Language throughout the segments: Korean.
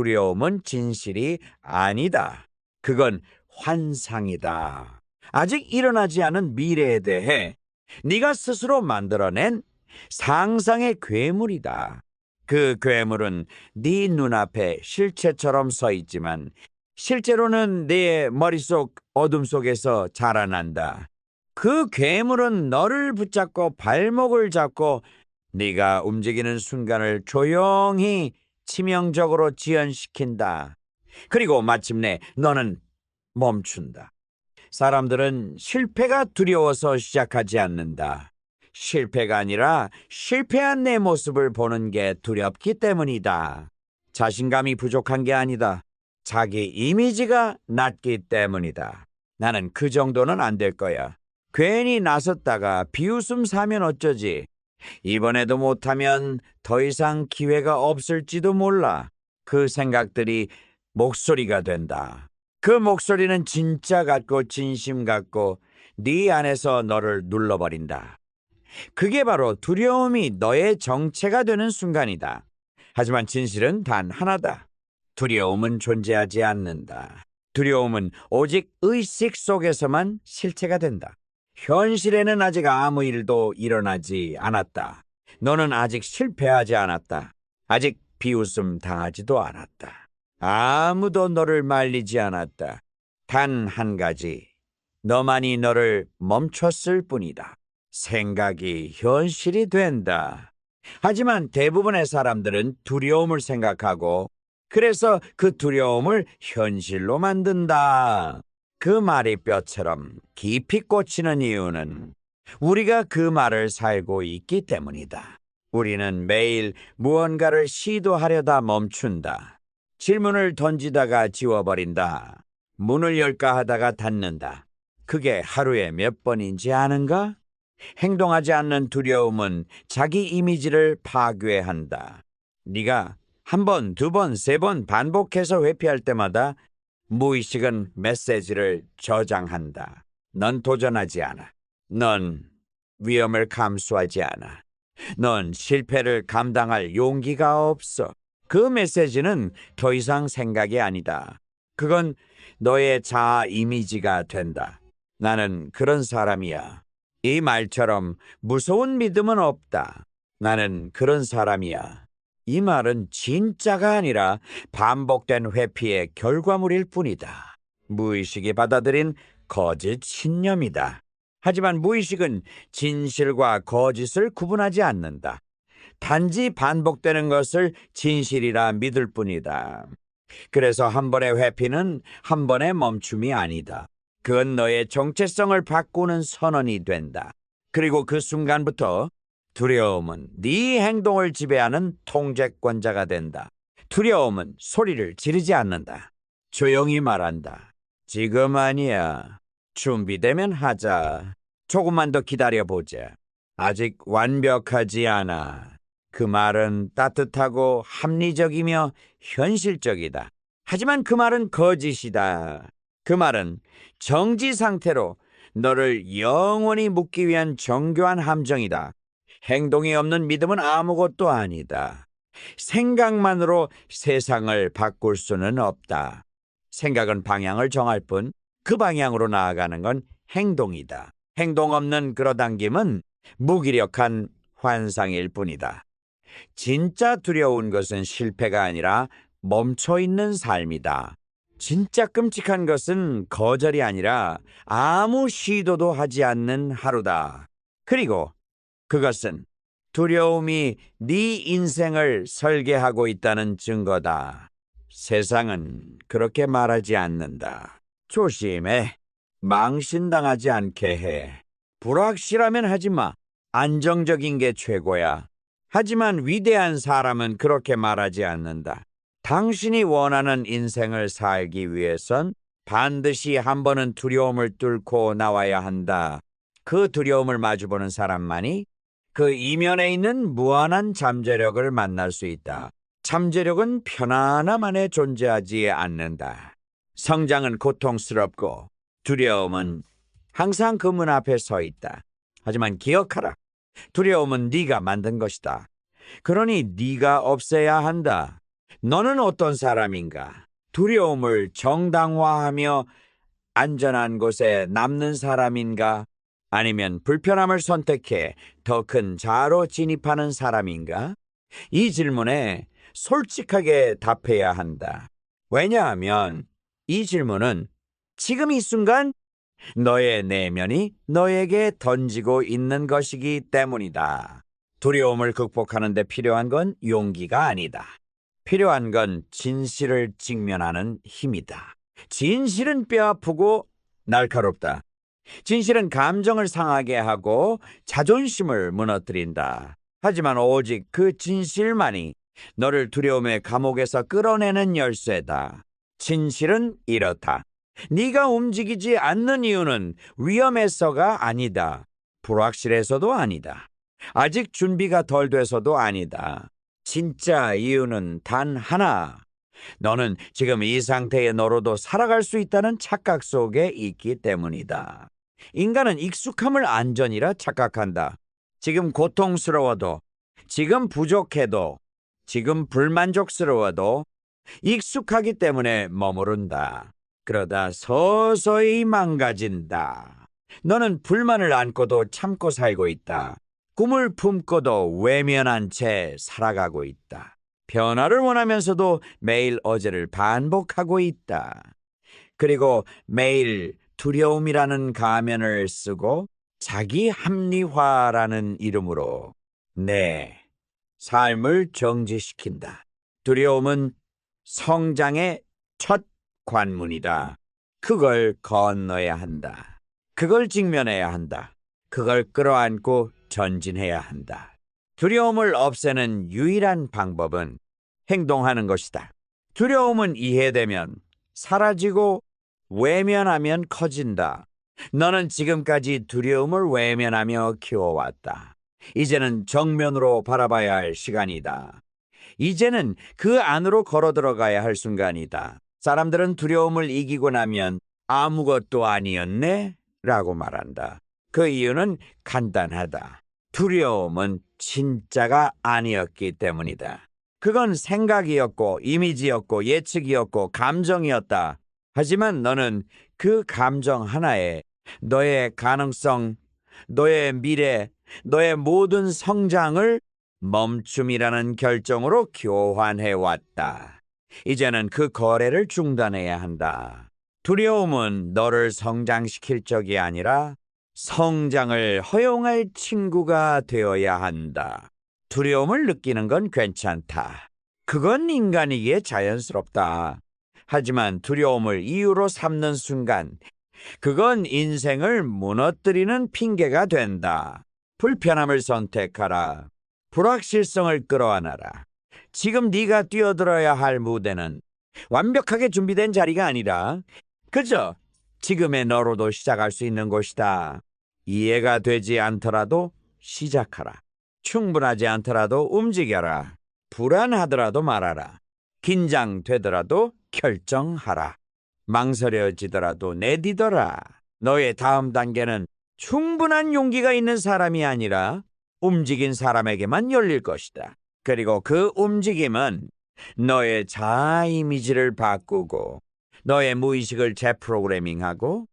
두려움은 진실이 아니다. 그건 환상이다. 아직 일어나지 않은 미래에 대해 네가 스스로 만들어낸 상상의 괴물이다. 그 괴물은 네 눈앞에 실체처럼 서 있지만 실제로는 네 머릿속 어둠 속에서 자라난다. 그 괴물은 너를 붙잡고 발목을 잡고 네가 움직이는 순간을 조용히 치명적으로 지연시킨다. 그리고 마침내 너는 멈춘다. 사람들은 실패가 두려워서 시작하지 않는다. 실패가 아니라 실패한 내 모습을 보는 게 두렵기 때문이다. 자신감이 부족한 게 아니다. 자기 이미지가 낮기 때문이다. 나는 그 정도는 안 될 거야. 괜히 나섰다가 비웃음 사면 어쩌지? 이번에도 못하면 더 이상 기회가 없을지도 몰라. 그 생각들이 목소리가 된다. 그 목소리는 진짜 같고 진심 같고 네 안에서 너를 눌러버린다. 그게 바로 두려움이 너의 정체가 되는 순간이다. 하지만 진실은 단 하나다. 두려움은 존재하지 않는다. 두려움은 오직 의식 속에서만 실체가 된다. 현실에는 아직 아무 일도 일어나지 않았다. 너는 아직 실패하지 않았다. 아직 비웃음 당하지도 않았다. 아무도 너를 말리지 않았다. 단 한 가지, 너만이 너를 멈췄을 뿐이다. 생각이 현실이 된다. 하지만 대부분의 사람들은 두려움을 생각하고 그래서 그 두려움을 현실로 만든다. 그 말이 뼈처럼 깊이 꽂히는 이유는 우리가 그 말을 살고 있기 때문이다. 우리는 매일 무언가를 시도하려다 멈춘다. 질문을 던지다가 지워버린다. 문을 열까 하다가 닫는다. 그게 하루에 몇 번인지 아는가? 행동하지 않는 두려움은 자기 이미지를 파괴한다. 네가 한 번, 두 번, 세 번 반복해서 회피할 때마다 무의식은 메시지를 저장한다. 넌 도전하지 않아. 넌 위험을 감수하지 않아. 넌 실패를 감당할 용기가 없어. 그 메시지는 더 이상 생각이 아니다. 그건 너의 자아 이미지가 된다. 나는 그런 사람이야. 이 말처럼 무서운 믿음은 없다. 나는 그런 사람이야. 이 말은 진짜가 아니라 반복된 회피의 결과물일 뿐이다. 무의식이 받아들인 거짓 신념이다. 하지만 무의식은 진실과 거짓을 구분하지 않는다. 단지 반복되는 것을 진실이라 믿을 뿐이다. 그래서 한 번의 회피는 한 번의 멈춤이 아니다. 그건 너의 정체성을 바꾸는 선언이 된다. 그리고 그 순간부터 두려움은 네 행동을 지배하는 통제권자가 된다. 두려움은 소리를 지르지 않는다. 조용히 말한다. 지금 아니야. 준비되면 하자. 조금만 더 기다려보자. 아직 완벽하지 않아. 그 말은 따뜻하고 합리적이며 현실적이다. 하지만 그 말은 거짓이다. 그 말은 정지 상태로 너를 영원히 묶기 위한 정교한 함정이다. 행동이 없는 믿음은 아무것도 아니다. 생각만으로 세상을 바꿀 수는 없다. 생각은 방향을 정할 뿐 그 방향으로 나아가는 건 행동이다. 행동 없는 끌어당김은 무기력한 환상일 뿐이다. 진짜 두려운 것은 실패가 아니라 멈춰있는 삶이다. 진짜 끔찍한 것은 거절이 아니라 아무 시도도 하지 않는 하루다. 그리고 그것은 두려움이 네 인생을 설계하고 있다는 증거다. 세상은 그렇게 말하지 않는다. 조심해. 망신당하지 않게 해. 불확실하면 하지 마. 안정적인 게 최고야. 하지만 위대한 사람은 그렇게 말하지 않는다. 당신이 원하는 인생을 살기 위해선 반드시 한 번은 두려움을 뚫고 나와야 한다. 그 두려움을 마주보는 사람만이 그 이면에 있는 무한한 잠재력을 만날 수 있다. 잠재력은 편안함 안에 존재하지 않는다. 성장은 고통스럽고 두려움은 항상 그 문 앞에 서 있다. 하지만 기억하라. 두려움은 네가 만든 것이다. 그러니 네가 없애야 한다. 너는 어떤 사람인가? 두려움을 정당화하며 안전한 곳에 남는 사람인가? 아니면 불편함을 선택해 더 큰 자아로 진입하는 사람인가? 이 질문에 솔직하게 답해야 한다. 왜냐하면 이 질문은 지금 이 순간 너의 내면이 너에게 던지고 있는 것이기 때문이다. 두려움을 극복하는 데 필요한 건 용기가 아니다. 필요한 건 진실을 직면하는 힘이다. 진실은 뼈아프고 날카롭다. 진실은 감정을 상하게 하고 자존심을 무너뜨린다. 하지만 오직 그 진실만이 너를 두려움의 감옥에서 끌어내는 열쇠다. 진실은 이렇다. 네가 움직이지 않는 이유는 위험해서가 아니다. 불확실해서도 아니다. 아직 준비가 덜 돼서도 아니다. 진짜 이유는 단 하나. 너는 지금 이 상태의 너로도 살아갈 수 있다는 착각 속에 있기 때문이다. 인간은 익숙함을 안전이라 착각한다. 지금 고통스러워도, 지금 부족해도, 지금 불만족스러워도 익숙하기 때문에 머무른다. 그러다 서서히 망가진다. 너는 불만을 안고도 참고 살고 있다. 꿈을 품고도 외면한 채 살아가고 있다. 변화를 원하면서도 매일 어제를 반복하고 있다. 그리고 매일 두려움이라는 가면을 쓰고 자기 합리화라는 이름으로 내 삶을 정지시킨다. 두려움은 성장의 첫 관문이다. 그걸 건너야 한다. 그걸 직면해야 한다. 그걸 끌어안고 전진해야 한다. 두려움을 없애는 유일한 방법은 행동하는 것이다. 두려움은 이해되면 사라지고 외면하면 커진다. 너는 지금까지 두려움을 외면하며 키워왔다. 이제는 정면으로 바라봐야 할 시간이다. 이제는 그 안으로 걸어 들어가야 할 순간이다. 사람들은 두려움을 이기고 나면 아무것도 아니었네? 라고 말한다. 그 이유는 간단하다. 두려움은 진짜가 아니었기 때문이다. 그건 생각이었고 이미지였고 예측이었고 감정이었다. 하지만 너는 그 감정 하나에 너의 가능성, 너의 미래, 너의 모든 성장을 멈춤이라는 결정으로 교환해왔다. 이제는 그 거래를 중단해야 한다. 두려움은 너를 성장시킬 적이 아니라 성장을 허용할 친구가 되어야 한다. 두려움을 느끼는 건 괜찮다. 그건 인간이기에 자연스럽다. 하지만 두려움을 이유로 삼는 순간, 그건 인생을 무너뜨리는 핑계가 된다. 불편함을 선택하라. 불확실성을 끌어안아라. 지금 네가 뛰어들어야 할 무대는 완벽하게 준비된 자리가 아니라 그저 지금의 너로도 시작할 수 있는 곳이다. 이해가 되지 않더라도 시작하라. 충분하지 않더라도 움직여라. 불안하더라도 말하라. 긴장되더라도 결정하라. 망설여지더라도 내디뎌라. 너의 다음 단계는 충분한 용기가 있는 사람이 아니라 움직인 사람에게만 열릴 것이다. 그리고 그 움직임은 너의 자아 이미지를 바꾸고 너의 무의식을 재프로그래밍하고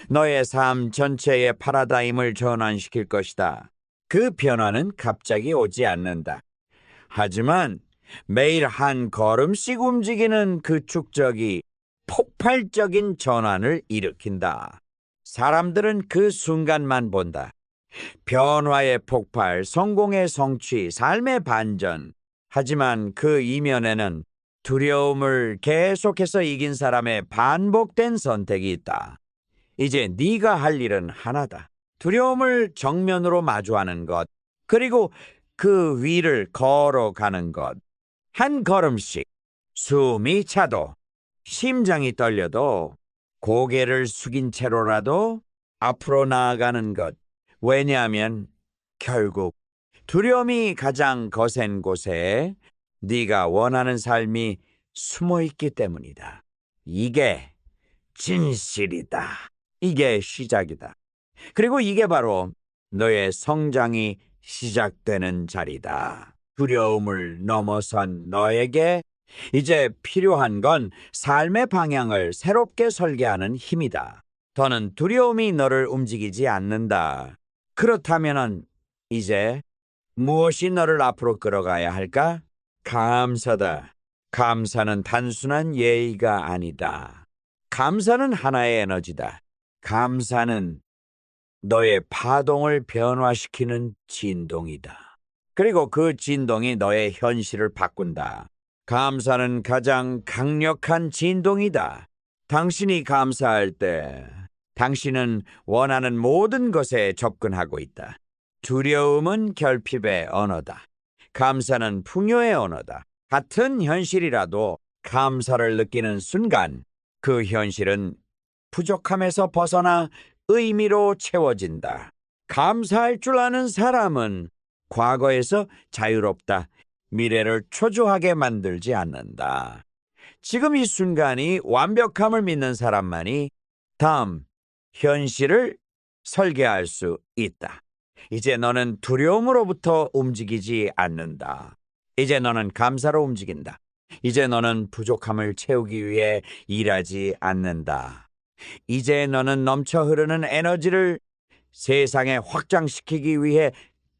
너의 삶 전체의 파라다임을 전환시킬 것이다. 그 변화는 갑자기 오지 않는다. 하지만 매일 한 걸음씩 움직이는 그 축적이 폭발적인 전환을 일으킨다. 사람들은 그 순간만 본다. 변화의 폭발, 성공의 성취, 삶의 반전. 하지만 그 이면에는 두려움을 계속해서 이긴 사람의 반복된 선택이 있다. 이제 네가 할 일은 하나다. 두려움을 정면으로 마주하는 것, 그리고 그 위를 걸어가는 것. 한 걸음씩 숨이 차도, 심장이 떨려도, 고개를 숙인 채로라도 앞으로 나아가는 것. 왜냐하면 결국 두려움이 가장 거센 곳에 네가 원하는 삶이 숨어 있기 때문이다. 이게 진실이다. 이게 시작이다. 그리고 이게 바로 너의 성장이 시작되는 자리다. 두려움을 넘어선 너에게 이제 필요한 건 삶의 방향을 새롭게 설계하는 힘이다. 더는 두려움이 너를 움직이지 않는다. 그렇다면은 이제 무엇이 너를 앞으로 끌어가야 할까? 감사다. 감사는 단순한 예의가 아니다. 감사는 하나의 에너지다. 감사는 너의 파동을 변화시키는 진동이다. 그리고 그 진동이 너의 현실을 바꾼다. 감사는 가장 강력한 진동이다. 당신이 감사할 때 당신은 원하는 모든 것에 접근하고 있다. 두려움은 결핍의 언어다. 감사는 풍요의 언어다. 같은 현실이라도 감사를 느끼는 순간 그 현실은 부족함에서 벗어나 의미로 채워진다. 감사할 줄 아는 사람은 과거에서 자유롭다. 미래를 초조하게 만들지 않는다. 지금 이 순간이 완벽함을 믿는 사람만이 다음 현실을 설계할 수 있다. 이제 너는 두려움으로부터 움직이지 않는다. 이제 너는 감사로 움직인다. 이제 너는 부족함을 채우기 위해 일하지 않는다. 이제 너는 넘쳐 흐르는 에너지를 세상에 확장시키기 위해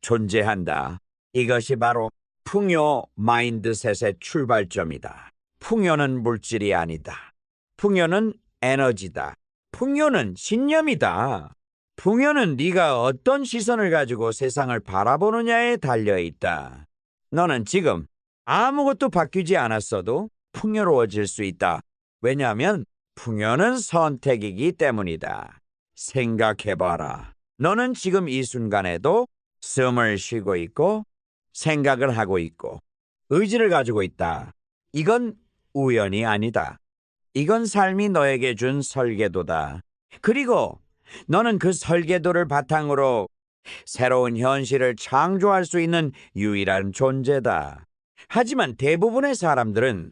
존재한다. 이것이 바로 풍요 마인드셋의 출발점이다. 풍요는 물질이 아니다. 풍요는 에너지다. 풍요는 신념이다. 풍요는 네가 어떤 시선을 가지고 세상을 바라보느냐에 달려있다. 너는 지금 아무것도 바뀌지 않았어도 풍요로워질 수 있다. 왜냐하면 풍요는 선택이기 때문이다. 생각해봐라. 너는 지금 이 순간에도 숨을 쉬고 있고 생각을 하고 있고 의지를 가지고 있다. 이건 우연이 아니다. 이건 삶이 너에게 준 설계도다. 그리고 너는 그 설계도를 바탕으로 새로운 현실을 창조할 수 있는 유일한 존재다. 하지만 대부분의 사람들은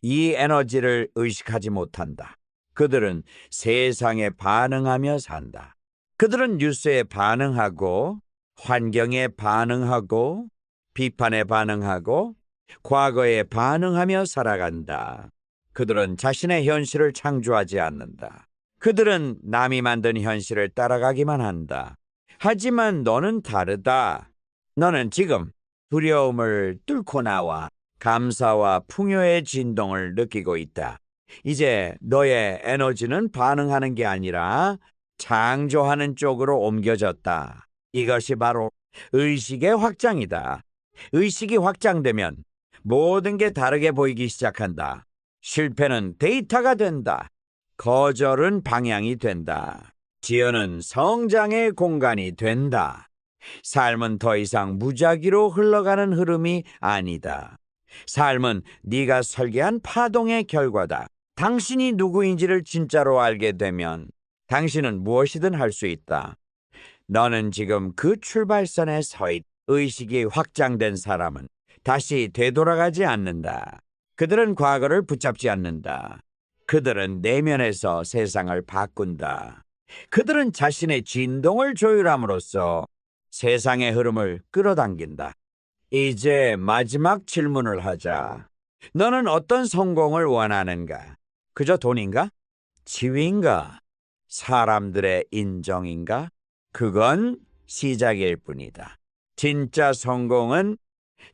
이 에너지를 의식하지 못한다. 그들은 세상에 반응하며 산다. 그들은 뉴스에 반응하고 환경에 반응하고 비판에 반응하고 과거에 반응하며 살아간다. 그들은 자신의 현실을 창조하지 않는다. 그들은 남이 만든 현실을 따라가기만 한다. 하지만 너는 다르다. 너는 지금 두려움을 뚫고 나와 감사와 풍요의 진동을 느끼고 있다. 이제 너의 에너지는 반응하는 게 아니라 창조하는 쪽으로 옮겨졌다. 이것이 바로 의식의 확장이다. 의식이 확장되면 모든 게 다르게 보이기 시작한다. 실패는 데이터가 된다. 거절은 방향이 된다. 지연은 성장의 공간이 된다. 삶은 더 이상 무작위로 흘러가는 흐름이 아니다. 삶은 네가 설계한 파동의 결과다. 당신이 누구인지를 진짜로 알게 되면 당신은 무엇이든 할 수 있다. 너는 지금 그 출발선에 서 있다. 의식이 확장된 사람은 다시 되돌아가지 않는다. 그들은 과거를 붙잡지 않는다. 그들은 내면에서 세상을 바꾼다. 그들은 자신의 진동을 조율함으로써 세상의 흐름을 끌어당긴다. 이제 마지막 질문을 하자. 너는 어떤 성공을 원하는가? 그저 돈인가? 지위인가? 사람들의 인정인가? 그건 시작일 뿐이다. 진짜 성공은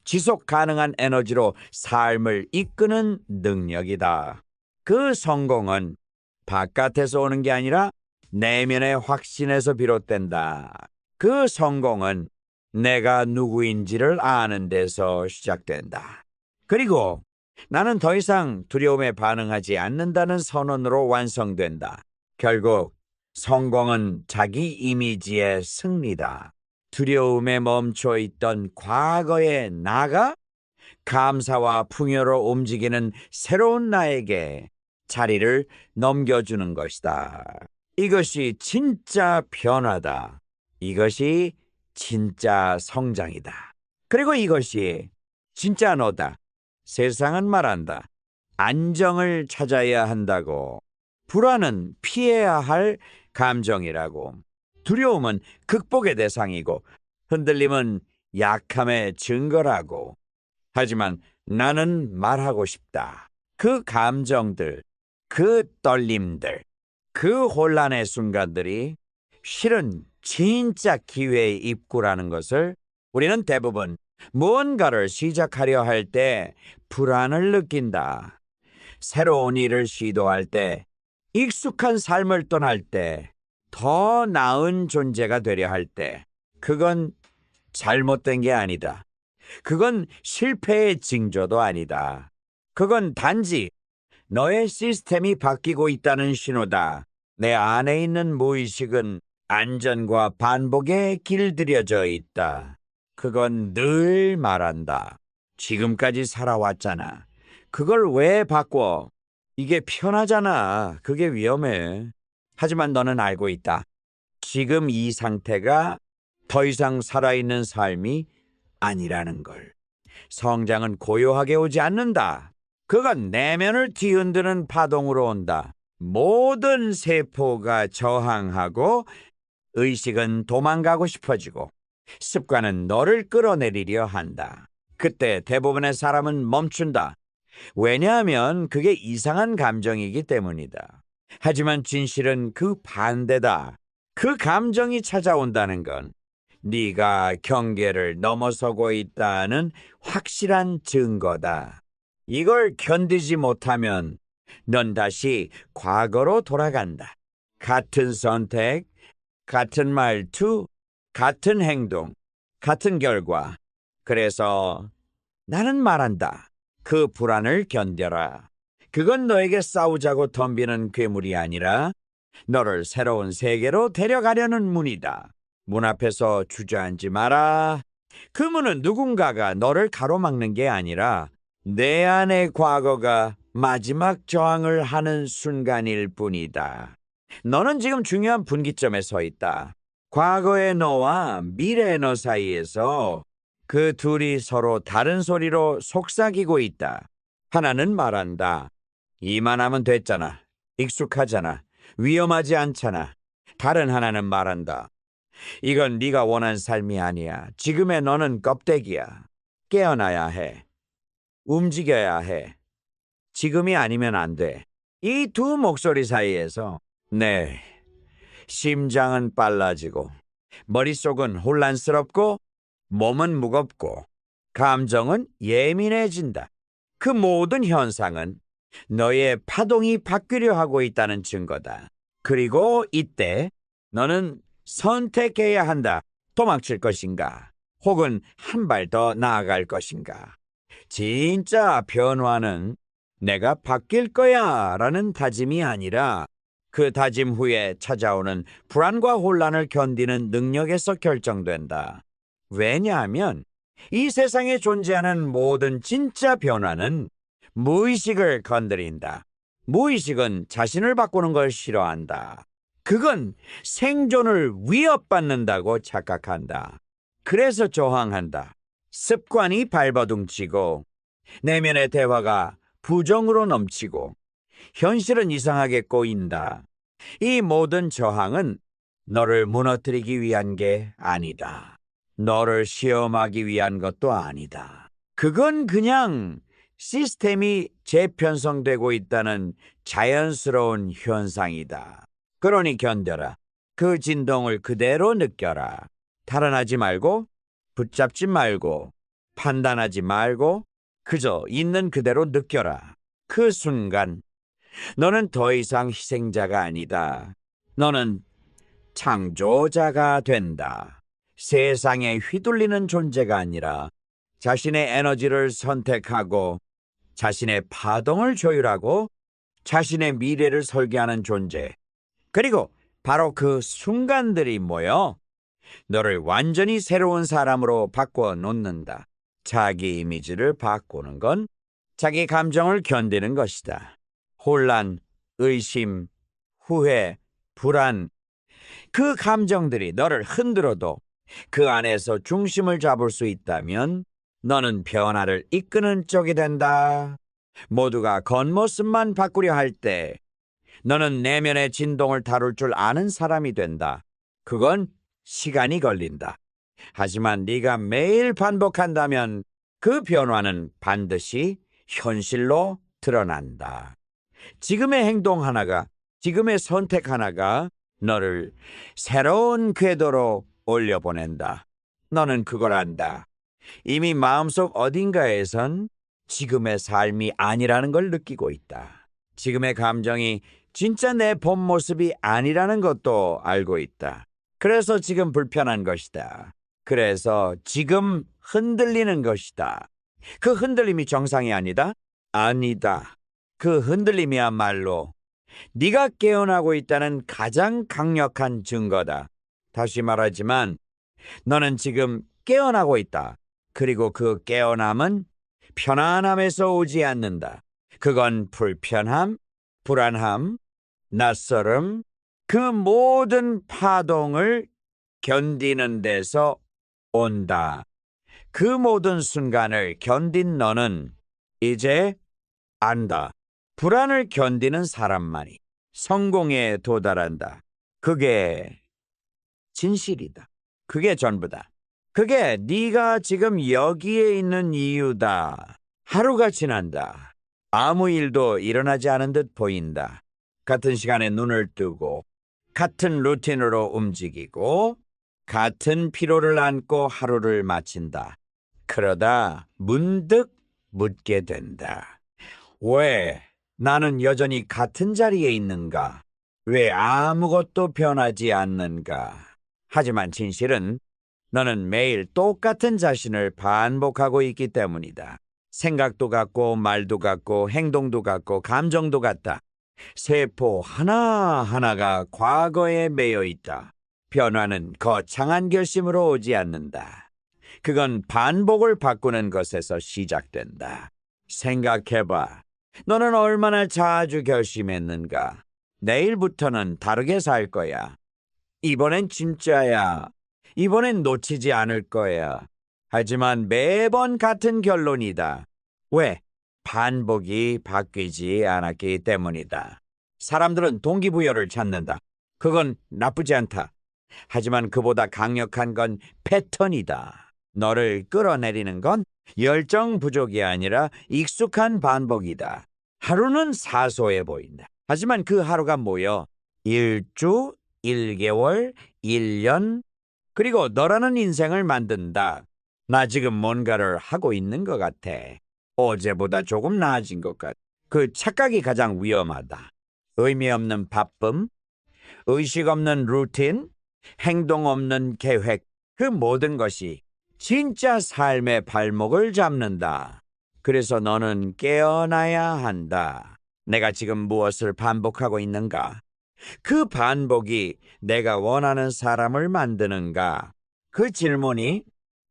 지속 가능한 에너지로 삶을 이끄는 능력이다. 그 성공은 바깥에서 오는 게 아니라 내면의 확신에서 비롯된다. 그 성공은 내가 누구인지를 아는 데서 시작된다. 그리고 나는 더 이상 두려움에 반응하지 않는다는 선언으로 완성된다. 결국 성공은 자기 이미지의 승리다. 두려움에 멈춰 있던 과거의 나가 감사와 풍요로 움직이는 새로운 나에게 자리를 넘겨주는 것이다. 이것이 진짜 변화다. 이것이 진짜 성장이다. 그리고 이것이 진짜 너다. 세상은 말한다. 안정을 찾아야 한다고. 불안은 피해야 할 감정이라고. 두려움은 극복의 대상이고 흔들림은 약함의 증거라고. 하지만 나는 말하고 싶다. 그 감정들, 그 떨림들, 그 혼란의 순간들이 실은 진짜 기회의 입구라는 것을 우리는 대부분 무언가를 시작하려 할 때 불안을 느낀다. 새로운 일을 시도할 때, 익숙한 삶을 떠날 때, 더 나은 존재가 되려 할 때, 그건 잘못된 게 아니다. 그건 실패의 징조도 아니다. 그건 단지 너의 시스템이 바뀌고 있다는 신호다. 내 안에 있는 무의식은 안전과 반복에 길들여져 있다. 그건 늘 말한다. 지금까지 살아왔잖아. 그걸 왜 바꿔? 이게 편하잖아. 그게 위험해. 하지만 너는 알고 있다. 지금 이 상태가 더 이상 살아있는 삶이 아니라는 걸. 성장은 고요하게 오지 않는다. 그건 내면을 뒤흔드는 파동으로 온다. 모든 세포가 저항하고 의식은 도망가고 싶어지고 습관은 너를 끌어내리려 한다. 그때 대부분의 사람은 멈춘다. 왜냐하면 그게 이상한 감정이기 때문이다. 하지만 진실은 그 반대다. 그 감정이 찾아온다는 건 네가 경계를 넘어서고 있다는 확실한 증거다. 이걸 견디지 못하면 넌 다시 과거로 돌아간다. 같은 선택, 같은 말투, 같은 행동, 같은 결과. 그래서 나는 말한다. 그 불안을 견뎌라. 그건 너에게 싸우자고 덤비는 괴물이 아니라 너를 새로운 세계로 데려가려는 문이다. 문 앞에서 주저앉지 마라. 그 문은 누군가가 너를 가로막는 게 아니라 내 안의 과거가 마지막 저항을 하는 순간일 뿐이다. 너는 지금 중요한 분기점에 서 있다. 과거의 너와 미래의 너 사이에서 그 둘이 서로 다른 소리로 속삭이고 있다. 하나는 말한다. 이만하면 됐잖아. 익숙하잖아. 위험하지 않잖아. 다른 하나는 말한다. 이건 네가 원한 삶이 아니야. 지금의 너는 껍데기야. 깨어나야 해. 움직여야 해. 지금이 아니면 안 돼. 이 두 목소리 사이에서 네, 심장은 빨라지고 머릿속은 혼란스럽고 몸은 무겁고 감정은 예민해진다. 그 모든 현상은 너의 파동이 바뀌려 하고 있다는 증거다. 그리고 이때 너는 선택해야 한다. 도망칠 것인가? 혹은 한 발 더 나아갈 것인가? 진짜 변화는 내가 바뀔 거야 라는 다짐이 아니라 그 다짐 후에 찾아오는 불안과 혼란을 견디는 능력에서 결정된다. 왜냐하면 이 세상에 존재하는 모든 진짜 변화는 무의식을 건드린다. 무의식은 자신을 바꾸는 걸 싫어한다. 그건 생존을 위협받는다고 착각한다. 그래서 저항한다. 습관이 발버둥치고 내면의 대화가 부정으로 넘치고 현실은 이상하게 꼬인다. 이 모든 저항은 너를 무너뜨리기 위한 게 아니다. 너를 시험하기 위한 것도 아니다. 그건 그냥 시스템이 재편성되고 있다는 자연스러운 현상이다. 그러니 견뎌라. 그 진동을 그대로 느껴라. 탈환하지 말고, 붙잡지 말고, 판단하지 말고, 그저 있는 그대로 느껴라. 그 순간 너는 더 이상 희생자가 아니다. 너는 창조자가 된다. 세상에 휘둘리는 존재가 아니라 자신의 에너지를 선택하고 자신의 파동을 조율하고 자신의 미래를 설계하는 존재. 그리고 바로 그 순간들이 모여 너를 완전히 새로운 사람으로 바꿔 놓는다. 자기 이미지를 바꾸는 건 자기 감정을 견디는 것이다. 혼란, 의심, 후회, 불안, 그 감정들이 너를 흔들어도 그 안에서 중심을 잡을 수 있다면 너는 변화를 이끄는 쪽이 된다. 모두가 겉모습만 바꾸려 할 때 너는 내면의 진동을 다룰 줄 아는 사람이 된다. 그건 시간이 걸린다. 하지만 네가 매일 반복한다면 그 변화는 반드시 현실로 드러난다. 지금의 행동 하나가, 지금의 선택 하나가 너를 새로운 궤도로 올려보낸다. 너는 그걸 안다. 이미 마음속 어딘가에선 지금의 삶이 아니라는 걸 느끼고 있다. 지금의 감정이 진짜 내 본 모습이 아니라는 것도 알고 있다. 그래서 지금 불편한 것이다. 그래서 지금 흔들리는 것이다. 그 흔들림이 정상이 아니다? 아니다. 그 흔들림이야말로 네가 깨어나고 있다는 가장 강력한 증거다. 다시 말하지만 너는 지금 깨어나고 있다. 그리고 그 깨어남은 편안함에서 오지 않는다. 그건 불편함, 불안함, 낯설음, 그 모든 파동을 견디는 데서 온다. 그 모든 순간을 견딘 너는 이제 안다. 불안을 견디는 사람만이 성공에 도달한다. 그게 진실이다. 그게 전부다. 그게 네가 지금 여기에 있는 이유다. 하루가 지난다. 아무 일도 일어나지 않은 듯 보인다. 같은 시간에 눈을 뜨고 같은 루틴으로 움직이고 같은 피로를 안고 하루를 마친다. 그러다 문득 묻게 된다. 왜 나는 여전히 같은 자리에 있는가? 왜 아무것도 변하지 않는가? 하지만 진실은 너는 매일 똑같은 자신을 반복하고 있기 때문이다. 생각도 같고 말도 같고 행동도 같고 감정도 같다. 세포 하나하나가 과거에 매여 있다. 변화는 거창한 결심으로 오지 않는다. 그건 반복을 바꾸는 것에서 시작된다. 생각해봐. 너는 얼마나 자주 결심했는가? 내일부터는 다르게 살 거야. 이번엔 진짜야. 이번엔 놓치지 않을 거야. 하지만 매번 같은 결론이다. 왜? 반복이 바뀌지 않았기 때문이다. 사람들은 동기부여를 찾는다. 그건 나쁘지 않다. 하지만 그보다 강력한 건 패턴이다. 너를 끌어내리는 건 열정 부족이 아니라 익숙한 반복이다. 하루는 사소해 보인다. 하지만 그 하루가 모여 1주, 1개월, 1년, 그리고 너라는 인생을 만든다. 나 지금 뭔가를 하고 있는 것 같아. 어제보다 조금 나아진 것 같아. 그 착각이 가장 위험하다. 의미 없는 바쁨, 의식 없는 루틴, 행동 없는 계획, 그 모든 것이 진짜 삶의 발목을 잡는다. 그래서 너는 깨어나야 한다. 내가 지금 무엇을 반복하고 있는가? 그 반복이 내가 원하는 사람을 만드는가? 그 질문이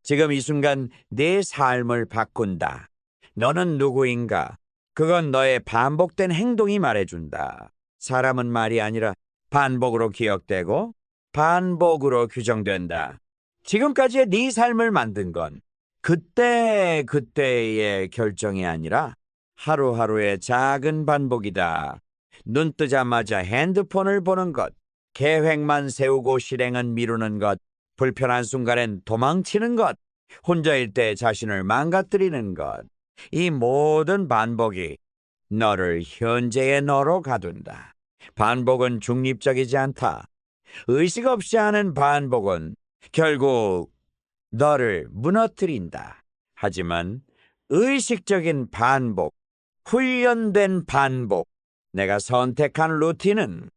지금 이 순간 내 삶을 바꾼다. 너는 누구인가? 그건 너의 반복된 행동이 말해준다. 사람은 말이 아니라 반복으로 기억되고 반복으로 규정된다. 지금까지의 네 삶을 만든 건 그때의 결정이 아니라 하루하루의 작은 반복이다. 눈 뜨자마자 핸드폰을 보는 것, 계획만 세우고 실행은 미루는 것, 불편한 순간엔 도망치는 것, 혼자일 때 자신을 망가뜨리는 것, 이 모든 반복이 너를 현재의 너로 가둔다. 반복은 중립적이지 않다. 의식 없이 하는 반복은 결국 너를 무너뜨린다. 하지만 의식적인 반복, 훈련된 반복, 내가 선택한 루틴은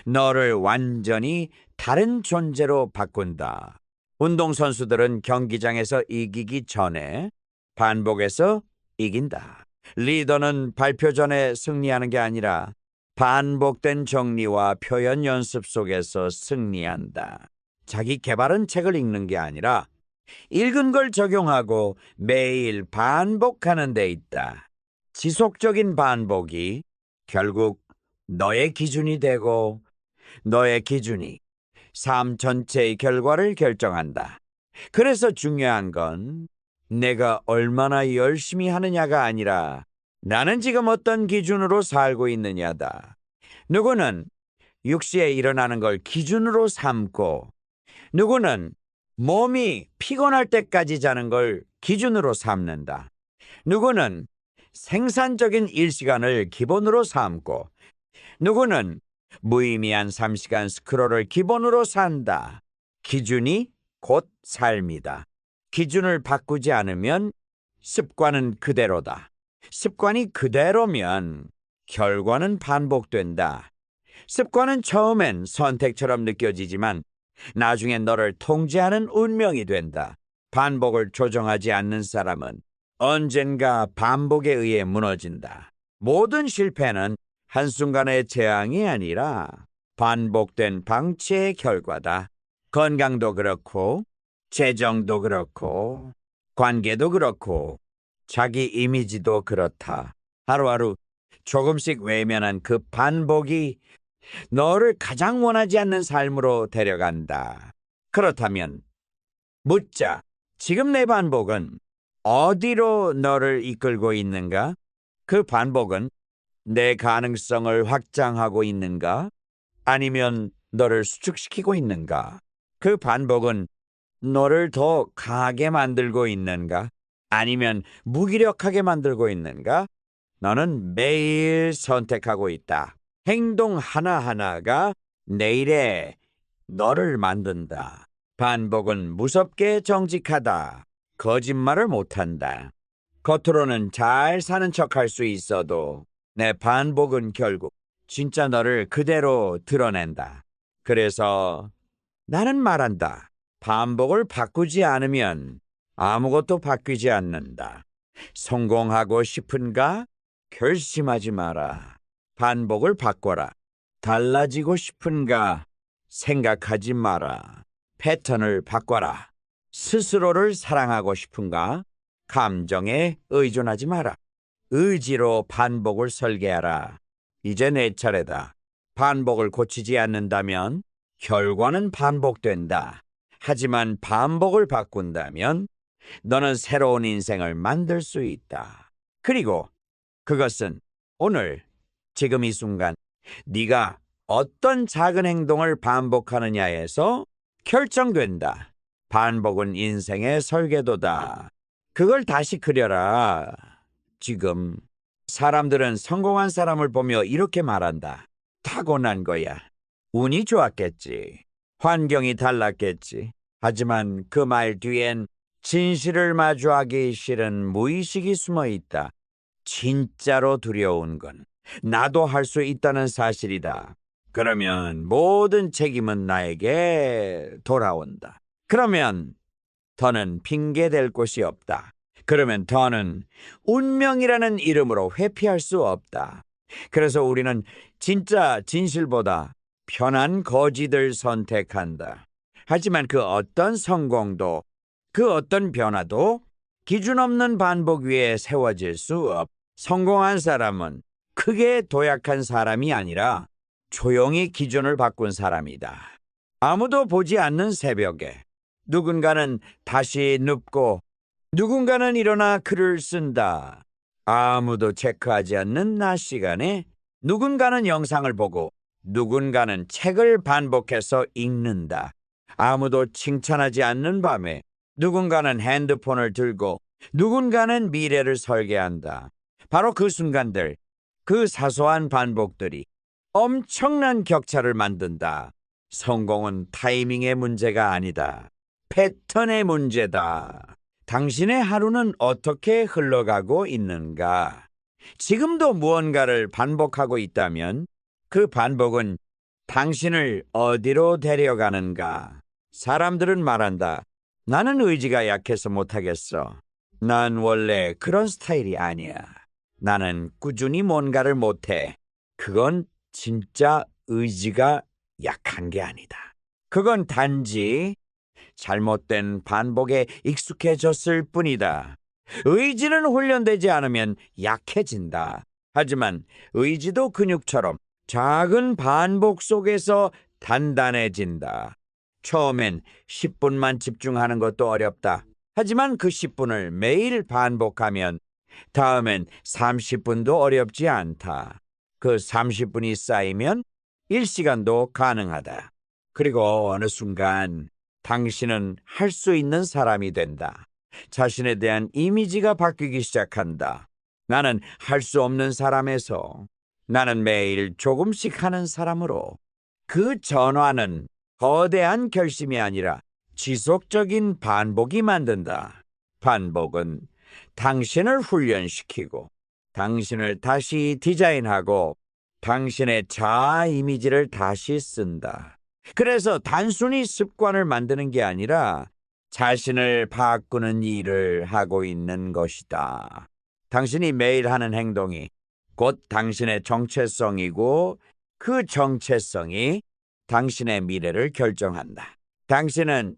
너를 완전히 다른 존재로 바꾼다. 운동선수들은 경기장에서 이기기 전에 반복해서 이긴다. 리더는 발표 전에 승리하는 게 아니라 반복된 정리와 표현 연습 속에서 승리한다. 자기 개발은 책을 읽는 게 아니라 읽은 걸 적용하고 매일 반복하는 데 있다. 지속적인 반복이 결국 너의 기준이 되고 너의 기준이 삶 전체의 결과를 결정한다. 그래서 중요한 건 내가 얼마나 열심히 하느냐가 아니라 나는 지금 어떤 기준으로 살고 있느냐다. 누구는 6시에 일어나는 걸 기준으로 삼고 누구는 몸이 피곤할 때까지 자는 걸 기준으로 삼는다. 누구는 생산적인 일시간을 기본으로 삼고 누구는 무의미한 3시간 스크롤을 기본으로 산다. 기준이 곧 삶이다. 기준을 바꾸지 않으면 습관은 그대로다. 습관이 그대로면 결과는 반복된다. 습관은 처음엔 선택처럼 느껴지지만 나중엔 너를 통제하는 운명이 된다. 반복을 조정하지 않는 사람은 언젠가 반복에 의해 무너진다. 모든 실패는 한순간의 재앙이 아니라 반복된 방치의 결과다. 건강도 그렇고, 재정도 그렇고, 관계도 그렇고, 자기 이미지도 그렇다. 하루하루 조금씩 외면한 그 반복이 너를 가장 원하지 않는 삶으로 데려간다. 그렇다면 묻자. 지금 내 반복은 어디로 너를 이끌고 있는가? 그 반복은 내 가능성을 확장하고 있는가? 아니면 너를 수축시키고 있는가? 그 반복은 너를 더 강하게 만들고 있는가? 아니면 무기력하게 만들고 있는가? 너는 매일 선택하고 있다. 행동 하나하나가 내일의 너를 만든다. 반복은 무섭게 정직하다. 거짓말을 못한다. 겉으로는 잘 사는 척할 수 있어도 내 반복은 결국 진짜 너를 그대로 드러낸다. 그래서 나는 말한다. 반복을 바꾸지 않으면 아무것도 바뀌지 않는다. 성공하고 싶은가? 결심하지 마라. 반복을 바꿔라. 달라지고 싶은가? 생각하지 마라. 패턴을 바꿔라. 스스로를 사랑하고 싶은가? 감정에 의존하지 마라. 의지로 반복을 설계하라. 이제 내 차례다. 반복을 고치지 않는다면 결과는 반복된다. 하지만 반복을 바꾼다면 너는 새로운 인생을 만들 수 있다. 그리고 그것은 오늘, 지금 이 순간 네가 어떤 작은 행동을 반복하느냐에서 결정된다. 반복은 인생의 설계도다. 그걸 다시 그려라. 지금 사람들은 성공한 사람을 보며 이렇게 말한다. 타고난 거야. 운이 좋았겠지. 환경이 달랐겠지. 하지만 그 말 뒤엔 진실을 마주하기 싫은 무의식이 숨어 있다. 진짜로 두려운 건 나도 할 수 있다는 사실이다. 그러면 모든 책임은 나에게 돌아온다. 그러면 더는 핑계댈 곳이 없다. 그러면 더는 운명이라는 이름으로 회피할 수 없다. 그래서 우리는 진짜 진실보다 편한 거짓을 선택한다. 하지만 그 어떤 성공도, 그 어떤 변화도 기준 없는 반복 위에 세워질 수 없다. 성공한 사람은 크게 도약한 사람이 아니라 조용히 기준을 바꾼 사람이다. 아무도 보지 않는 새벽에 누군가는 다시 눕고 누군가는 일어나 글을 쓴다. 아무도 체크하지 않는 낮 시간에 누군가는 영상을 보고 누군가는 책을 반복해서 읽는다. 아무도 칭찬하지 않는 밤에 누군가는 핸드폰을 들고 누군가는 미래를 설계한다. 바로 그 순간들, 그 사소한 반복들이 엄청난 격차를 만든다. 성공은 타이밍의 문제가 아니다. 패턴의 문제다. 당신의 하루는 어떻게 흘러가고 있는가? 지금도 무언가를 반복하고 있다면 그 반복은 당신을 어디로 데려가는가? 사람들은 말한다. 나는 의지가 약해서 못하겠어. 난 원래 그런 스타일이 아니야. 나는 꾸준히 뭔가를 못해. 그건 진짜 의지가 약한 게 아니다. 그건 단지 잘못된 반복에 익숙해졌을 뿐이다. 의지는 훈련되지 않으면 약해진다. 하지만 의지도 근육처럼 작은 반복 속에서 단단해진다. 처음엔 10분만 집중하는 것도 어렵다. 하지만 그 10분을 매일 반복하면 다음엔 30분도 어렵지 않다. 그 30분이 쌓이면 1시간도 가능하다. 그리고 어느 순간 당신은 할 수 있는 사람이 된다. 자신에 대한 이미지가 바뀌기 시작한다. 나는 할 수 없는 사람에서 나는 매일 조금씩 하는 사람으로. 그 전환은 거대한 결심이 아니라 지속적인 반복이 만든다. 반복은 당신을 훈련시키고 당신을 다시 디자인하고 당신의 자아 이미지를 다시 쓴다. 그래서 단순히 습관을 만드는 게 아니라 자신을 바꾸는 일을 하고 있는 것이다. 당신이 매일 하는 행동이 곧 당신의 정체성이고 그 정체성이 당신의 미래를 결정한다. 당신은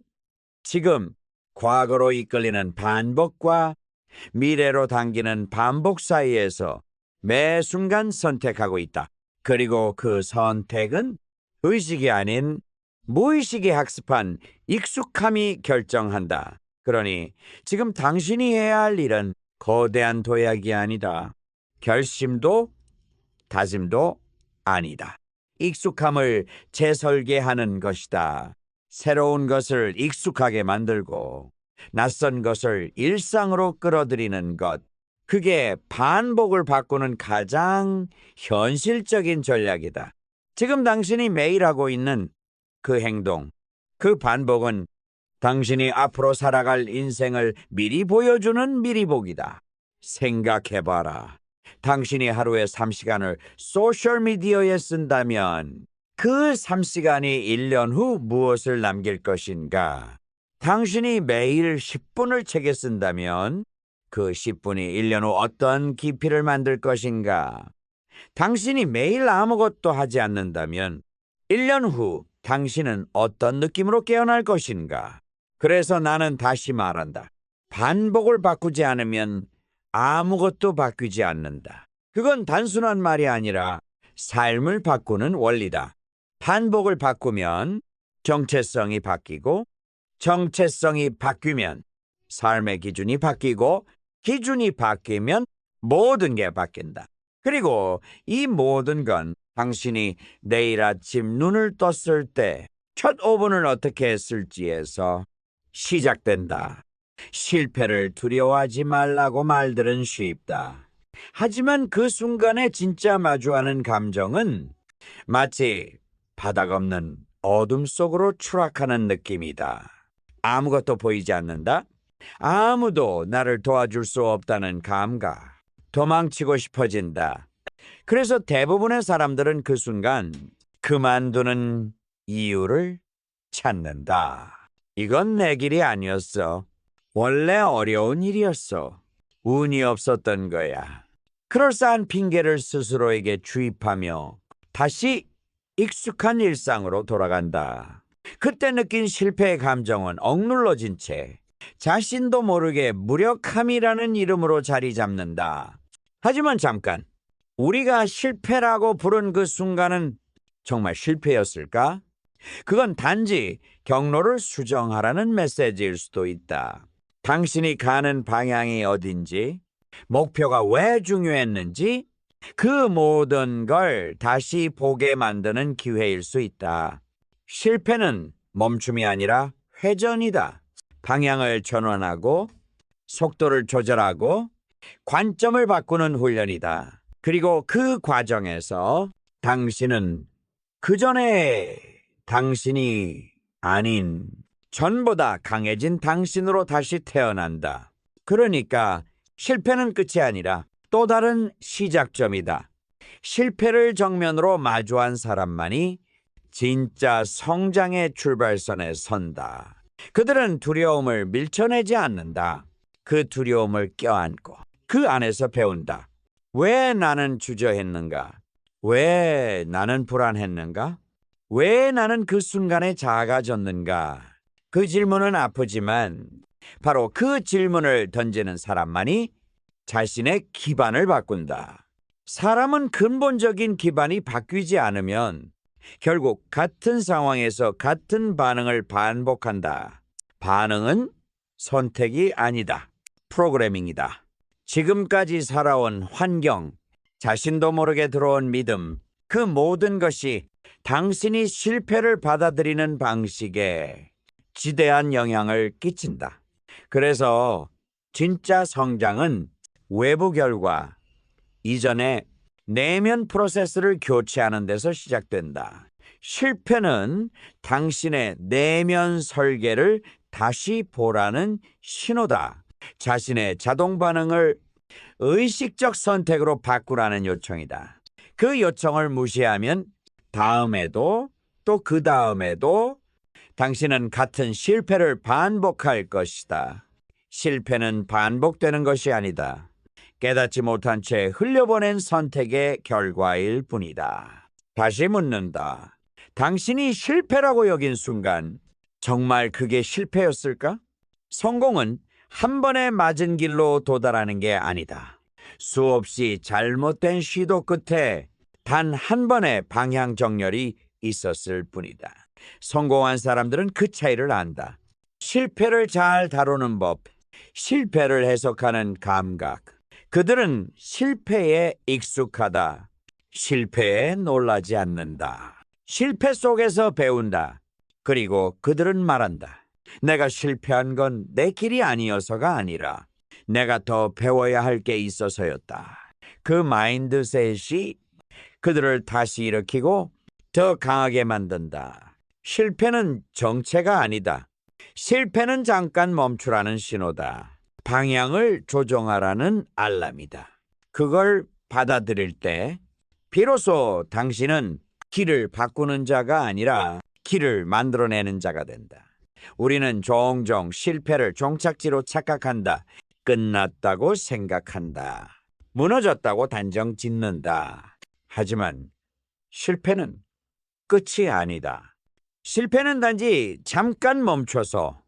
지금 과거로 이끌리는 반복과 미래로 당기는 반복 사이에서 매 순간 선택하고 있다. 그리고 그 선택은 의식이 아닌 무의식이 학습한 익숙함이 결정한다. 그러니 지금 당신이 해야 할 일은 거대한 도약이 아니다. 결심도 다짐도 아니다. 익숙함을 재설계하는 것이다. 새로운 것을 익숙하게 만들고 낯선 것을 일상으로 끌어들이는 것. 그게 반복을 바꾸는 가장 현실적인 전략이다. 지금 당신이 매일 하고 있는 그 행동, 그 반복은 당신이 앞으로 살아갈 인생을 미리 보여주는 미리보기다. 생각해봐라. 당신이 하루에 3시간을 소셜미디어에 쓴다면 그 3시간이 1년 후 무엇을 남길 것인가? 당신이 매일 10분을 책에 쓴다면 그 10분이 1년 후 어떤 깊이를 만들 것인가? 당신이 매일 아무것도 하지 않는다면 1년 후 당신은 어떤 느낌으로 깨어날 것인가? 그래서 나는 다시 말한다. 반복을 바꾸지 않으면 아무것도 바뀌지 않는다. 그건 단순한 말이 아니라 삶을 바꾸는 원리다. 반복을 바꾸면 정체성이 바뀌고 정체성이 바뀌면 삶의 기준이 바뀌고 기준이 바뀌면 모든 게 바뀐다. 그리고 이 모든 건 당신이 내일 아침 눈을 떴을 때 첫 5분을 어떻게 했을지에서 시작된다. 실패를 두려워하지 말라고 말들은 쉽다. 하지만 그 순간에 진짜 마주하는 감정은 마치 바닥 없는 어둠 속으로 추락하는 느낌이다. 아무것도 보이지 않는다. 아무도 나를 도와줄 수 없다는 감각. 도망치고 싶어진다. 그래서 대부분의 사람들은 그 순간 그만두는 이유를 찾는다. 이건 내 길이 아니었어. 원래 어려운 일이었어. 운이 없었던 거야. 그럴싸한 핑계를 스스로에게 주입하며 다시 익숙한 일상으로 돌아간다. 그때 느낀 실패의 감정은 억눌러진 채 자신도 모르게 무력함이라는 이름으로 자리 잡는다. 하지만 잠깐, 우리가 실패라고 부른 그 순간은 정말 실패였을까? 그건 단지 경로를 수정하라는 메시지일 수도 있다. 당신이 가는 방향이 어딘지, 목표가 왜 중요했는지, 그 모든 걸 다시 보게 만드는 기회일 수 있다. 실패는 멈춤이 아니라 회전이다. 방향을 전환하고 속도를 조절하고 관점을 바꾸는 훈련이다. 그리고 그 과정에서 당신은 그전에 당신이 아닌 전보다 강해진 당신으로 다시 태어난다. 그러니까 실패는 끝이 아니라 또 다른 시작점이다. 실패를 정면으로 마주한 사람만이 진짜 성장의 출발선에 선다. 그들은 두려움을 밀쳐내지 않는다. 그 두려움을 껴안고 그 안에서 배운다. 왜 나는 주저했는가? 왜 나는 불안했는가? 왜 나는 그 순간에 작아졌는가? 그 질문은 아프지만 바로 그 질문을 던지는 사람만이 자신의 기반을 바꾼다. 사람은 근본적인 기반이 바뀌지 않으면 결국 같은 상황에서 같은 반응을 반복한다. 반응은 선택이 아니다. 프로그래밍이다. 지금까지 살아온 환경, 자신도 모르게 들어온 믿음, 그 모든 것이 당신이 실패를 받아들이는 방식에 지대한 영향을 끼친다. 그래서 진짜 성장은 외부 결과 이전에 내면 프로세스를 교체하는 데서 시작된다. 실패는 당신의 내면 설계를 다시 보라는 신호다. 자신의 자동 반응을 의식적 선택으로 바꾸라는 요청이다. 그 요청을 무시하면 다음에도 또 그 다음에도 당신은 같은 실패를 반복할 것이다. 실패는 반복되는 것이 아니다. 깨닫지 못한 채 흘려보낸 선택의 결과일 뿐이다. 다시 묻는다. 당신이 실패라고 여긴 순간 정말 그게 실패였을까? 성공은 한 번에 맞은 길로 도달하는 게 아니다. 수없이 잘못된 시도 끝에 단 한 번의 방향 정렬이 있었을 뿐이다. 성공한 사람들은 그 차이를 안다. 실패를 잘 다루는 법, 실패를 해석하는 감각. 그들은 실패에 익숙하다. 실패에 놀라지 않는다. 실패 속에서 배운다. 그리고 그들은 말한다. 내가 실패한 건 내 길이 아니어서가 아니라 내가 더 배워야 할 게 있어서였다. 그 마인드셋이 그들을 다시 일으키고 더 강하게 만든다. 실패는 정체가 아니다. 실패는 잠깐 멈추라는 신호다. 방향을 조정하라는 알람이다. 그걸 받아들일 때 비로소 당신은 길을 바꾸는 자가 아니라 길을 만들어내는 자가 된다. 우리는 종종 실패를 종착지로 착각한다. 끝났다고 생각한다. 무너졌다고 단정 짓는다. 하지만 실패는 끝이 아니다. 실패는 단지 잠깐 멈춰서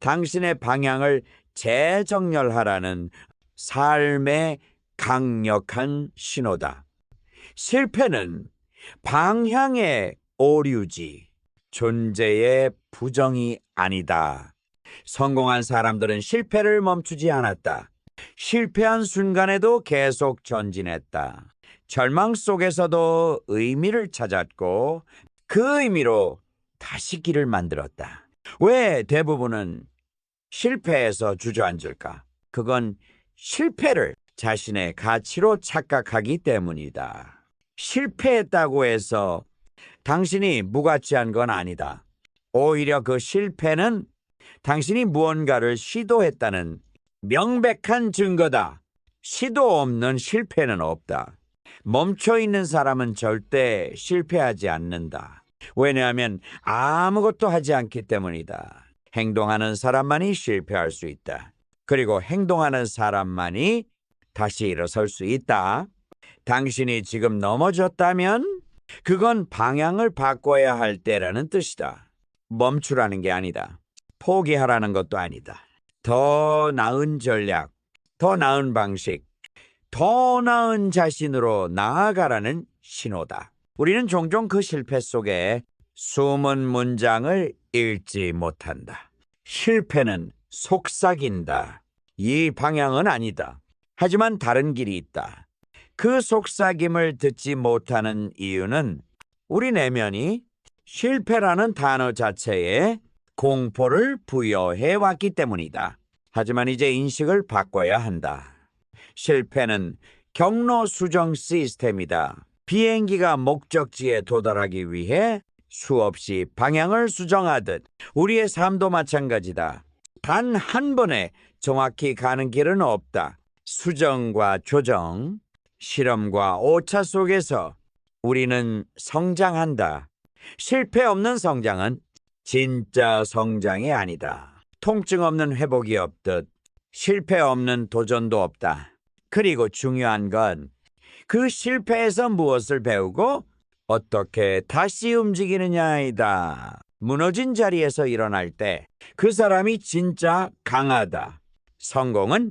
당신의 방향을 재정렬하라는 삶의 강력한 신호다. 실패는 방향의 오류지, 존재의 부정이 아니다. 성공한 사람들은 실패를 멈추지 않았다. 실패한 순간에도 계속 전진했다. 절망 속에서도 의미를 찾았고 그 의미로 다시 길을 만들었다. 왜 대부분은 실패해서 주저앉을까? 그건 실패를 자신의 가치로 착각하기 때문이다. 실패했다고 해서 당신이 무가치한 건 아니다. 오히려 그 실패는 당신이 무언가를 시도했다는 명백한 증거다. 시도 없는 실패는 없다. 멈춰 있는 사람은 절대 실패하지 않는다. 왜냐하면 아무것도 하지 않기 때문이다. 행동하는 사람만이 실패할 수 있다. 그리고 행동하는 사람만이 다시 일어설 수 있다. 당신이 지금 넘어졌다면 그건 방향을 바꿔야 할 때라는 뜻이다. 멈추라는 게 아니다. 포기하라는 것도 아니다. 더 나은 전략, 더 나은 방식, 더 나은 자신으로 나아가라는 신호다. 우리는 종종 그 실패 속에 숨은 문장을 읽지 못한다. 실패는 속삭인다. 이 방향은 아니다. 하지만 다른 길이 있다. 그 속삭임을 듣지 못하는 이유는 우리 내면이 실패라는 단어 자체에 공포를 부여해 왔기 때문이다. 하지만 이제 인식을 바꿔야 한다. 실패는 경로 수정 시스템이다. 비행기가 목적지에 도달하기 위해 수없이 방향을 수정하듯 우리의 삶도 마찬가지다. 단 한 번에 정확히 가는 길은 없다. 수정과 조정, 실험과 오차 속에서 우리는 성장한다. 실패 없는 성장은 진짜 성장이 아니다. 통증 없는 회복이 없듯 실패 없는 도전도 없다. 그리고 중요한 건 그 실패에서 무엇을 배우고 어떻게 다시 움직이느냐이다. 무너진 자리에서 일어날 때 그 사람이 진짜 강하다. 성공은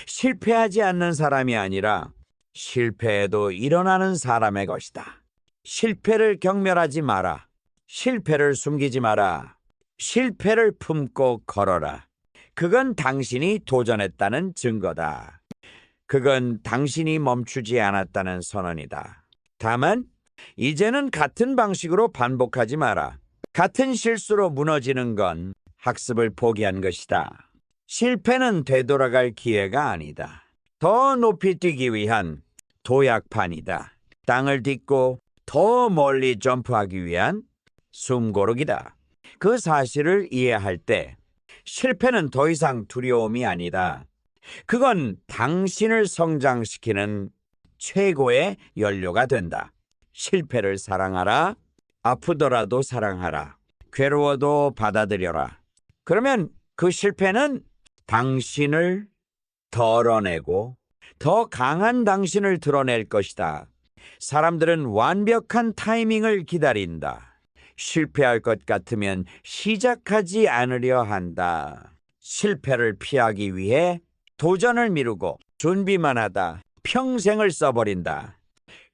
실패하지 않는 사람이 아니라 실패해도 일어나는 사람의 것이다. 실패를 경멸하지 마라. 실패를 숨기지 마라. 실패를 품고 걸어라. 그건 당신이 도전했다는 증거다. 그건 당신이 멈추지 않았다는 선언이다. 다만 이제는 같은 방식으로 반복하지 마라. 같은 실수로 무너지는 건 학습을 포기한 것이다. 실패는 되돌아갈 기회가 아니다. 더 높이 뛰기 위한 도약판이다. 땅을 딛고 더 멀리 점프하기 위한 숨고르기다. 그 사실을 이해할 때 실패는 더 이상 두려움이 아니다. 그건 당신을 성장시키는 최고의 연료가 된다. 실패를 사랑하라. 아프더라도 사랑하라. 괴로워도 받아들여라. 그러면 그 실패는 당신을 덜어내고 더 강한 당신을 드러낼 것이다. 사람들은 완벽한 타이밍을 기다린다. 실패할 것 같으면 시작하지 않으려 한다. 실패를 피하기 위해 도전을 미루고 준비만 하다 평생을 써버린다.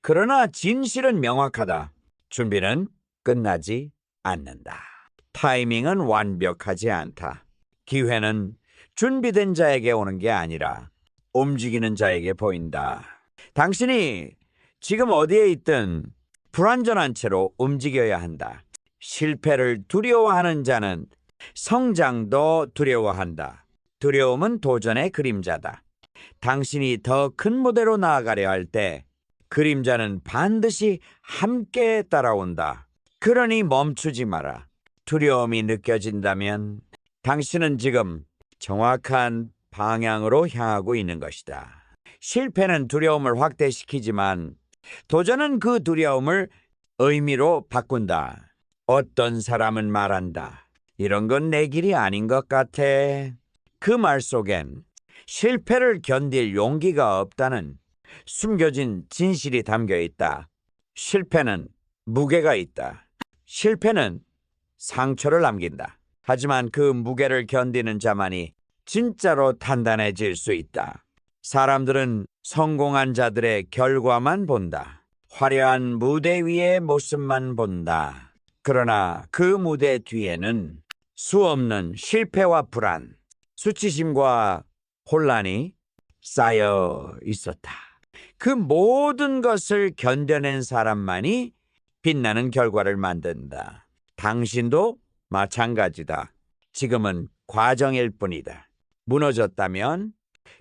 그러나 진실은 명확하다. 준비는 끝나지 않는다. 타이밍은 완벽하지 않다. 기회는 준비된 자에게 오는 게 아니라 움직이는 자에게 보인다. 당신이 지금 어디에 있든 불완전한 채로 움직여야 한다. 실패를 두려워하는 자는 성장도 두려워한다. 두려움은 도전의 그림자다. 당신이 더 큰 무대로 나아가려 할 때 그림자는 반드시 함께 따라온다. 그러니 멈추지 마라. 두려움이 느껴진다면 당신은 지금 정확한 방향으로 향하고 있는 것이다. 실패는 두려움을 확대시키지만 도전은 그 두려움을 의미로 바꾼다. 어떤 사람은 말한다. 이런 건 내 길이 아닌 것 같아. 그 말 속엔 실패를 견딜 용기가 없다는 숨겨진 진실이 담겨 있다. 실패는 무게가 있다. 실패는 상처를 남긴다. 하지만 그 무게를 견디는 자만이 진짜로 단단해질 수 있다. 사람들은 성공한 자들의 결과만 본다. 화려한 무대 위의 모습만 본다. 그러나 그 무대 뒤에는 수없는 실패와 불안, 수치심과 혼란이 쌓여 있었다. 그 모든 것을 견뎌낸 사람만이 빛나는 결과를 만든다. 당신도 마찬가지다. 지금은 과정일 뿐이다. 무너졌다면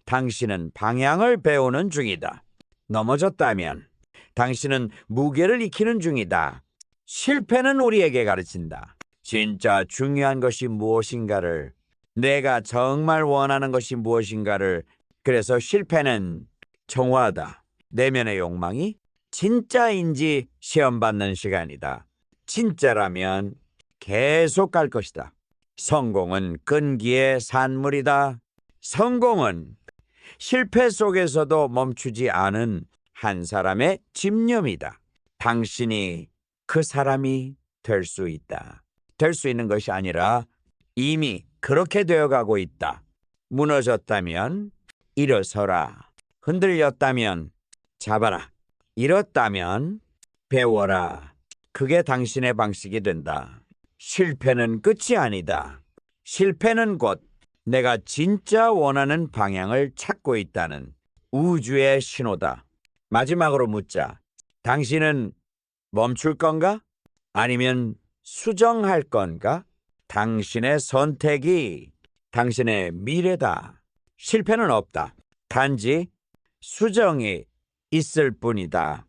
당신은 방향을 배우는 중이다. 넘어졌다면 당신은 무게를 익히는 중이다. 실패는 우리에게 가르친다. 진짜 중요한 것이 무엇인가를, 내가 정말 원하는 것이 무엇인가를. 그래서 실패는 정화하다. 내면의 욕망이 진짜인지 시험받는 시간이다. 진짜라면 계속 갈 것이다. 성공은 끈기의 산물이다. 성공은 실패 속에서도 멈추지 않은 한 사람의 집념이다. 당신이 그 사람이 될 수 있다. 될 수 있는 것이 아니라 이미 그렇게 되어가고 있다. 무너졌다면 일어서라. 흔들렸다면 잡아라. 잃었다면 배워라. 그게 당신의 방식이 된다. 실패는 끝이 아니다. 실패는 곧 내가 진짜 원하는 방향을 찾고 있다는 우주의 신호다. 마지막으로 묻자. 당신은 멈출 건가? 아니면 수정할 건가? 당신의 선택이 당신의 미래다. 실패는 없다. 단지 수정이 있을 뿐이다.